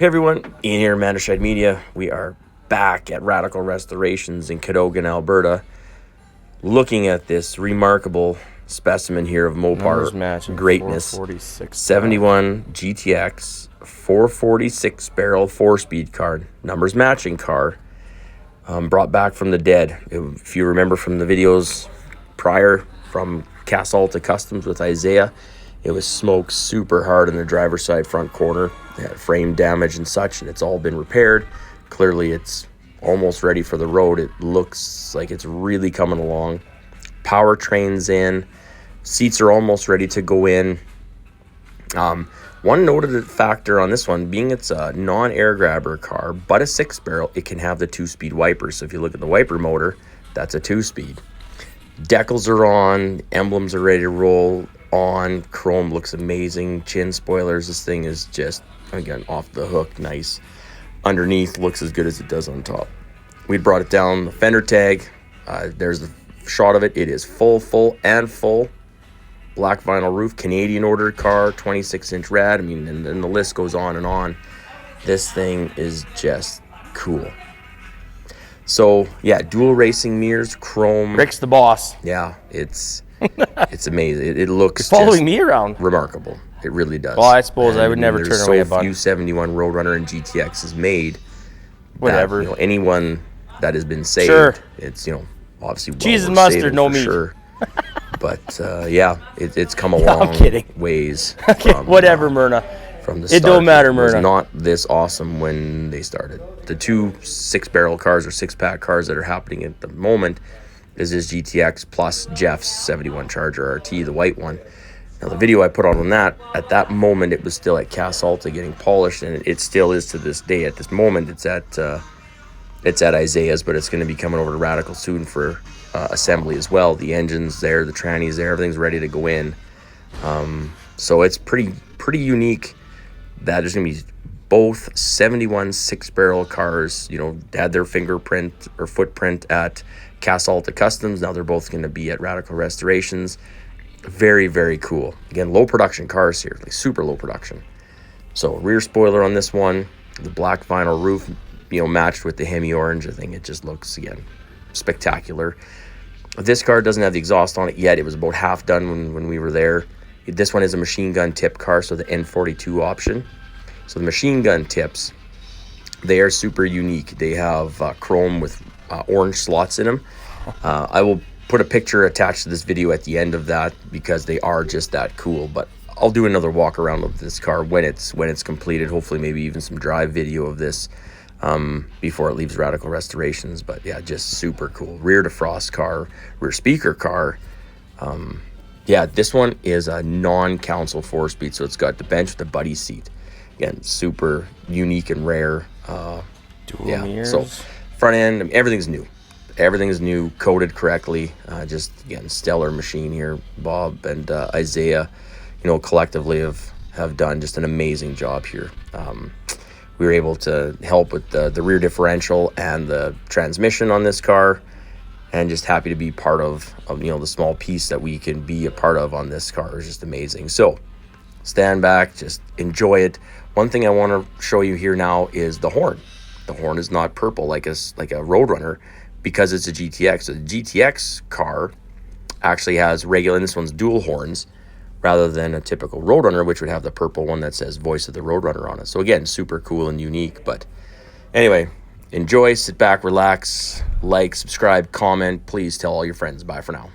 Hey everyone, Ian here, Manderscheid Media. We are back at Radical Restorations in Cadogan, Alberta, looking at this remarkable specimen here of Mopar greatness. 71 GTX, 446 barrel 4-speed car, numbers matching car, brought back from the dead. If you remember from the videos prior from Casalta Customs with Isaiah, it was smoked super hard in the driver's side front corner. It had frame damage and such, and it's all been repaired. Clearly, it's almost ready for the road. It looks like it's really coming along. Powertrain's in. Seats are almost ready to go in. One noted factor on this one, being it's a non-air grabber car, but a 6-barrel, it can have the 2-speed wipers. So if you look at the wiper motor, that's a 2-speed. Decals are on. Emblems are ready to roll on. Chrome looks amazing. Chin spoilers, this thing is just, again, off the hook nice. Underneath looks as good as it does on top. We brought it down the fender tag. There's the shot of it. It is full black vinyl roof, Canadian ordered car, 26-inch rad. I mean, and the list goes on and on. This thing is just cool. So yeah, dual racing mirrors, chrome. Rick's the boss. Yeah, it's amazing. It looks following me around. Remarkable. It really does. Well, I suppose I would never turn away a button. There's so few 71 Roadrunner and GTX is made. Whatever. That, anyone that has been saved, sure. It's obviously cheese and mustard, no meat. Sure. But yeah, it's come a long ways. From, whatever, Myrna. From the start. It don't matter, Myrna. It was not this awesome when they started. The two 6-barrel cars or 6-pack cars that are happening at the moment is this GTX plus Jeff's 71 Charger RT, the white one. Now, the video I put on that, at that moment, it was still at Casalta getting polished, and it still is to this day. At this moment, it's at Isaiah's, but it's going to be coming over to Radical soon for assembly as well. The engine's there, the tranny's there, everything's ready to go in. So it's pretty unique that there's going to be both 71 6-barrel cars, had their fingerprint or footprint at Casalta Customs. Now they're both going to be at Radical Restorations. Very, very cool. Again, low production cars here, like super low production. So rear spoiler on this one, the black vinyl roof, matched with the Hemi orange. I think it just looks, again, spectacular. This car doesn't have the exhaust on it yet. It was about half done when we were there. This one is a machine gun tip car, so the N42 option. So the machine gun tips, they are super unique. They have chrome with orange slots in them. I will put a picture attached to this video at the end of that because they are just that cool. But I'll do another walk around of this car when it's completed. Hopefully, maybe even some drive video of this before it leaves Radical Restorations. But yeah, just super cool. Rear defrost car, rear speaker car. Yeah, this one is a non-console 4-speed, so it's got the bench with the buddy seat. Again, super unique and rare. Dual mirrors. So front end, everything's new. Everything's new, coated correctly. Just, again, stellar machine here. Bob and Isaiah, collectively have done just an amazing job here. We were able to help with the rear differential and the transmission on this car, and just happy to be part of the small piece that we can be a part of on this car is just amazing. So stand back, just enjoy it. One thing I want to show you here now is the horn. The horn is not purple like a Roadrunner because it's a GTX. So the GTX car actually has regular, and this one's dual horns, rather than a typical Roadrunner, which would have the purple one that says Voice of the Roadrunner on it. So again, super cool and unique. But anyway, enjoy, sit back, relax, like, subscribe, comment. Please tell all your friends. Bye for now.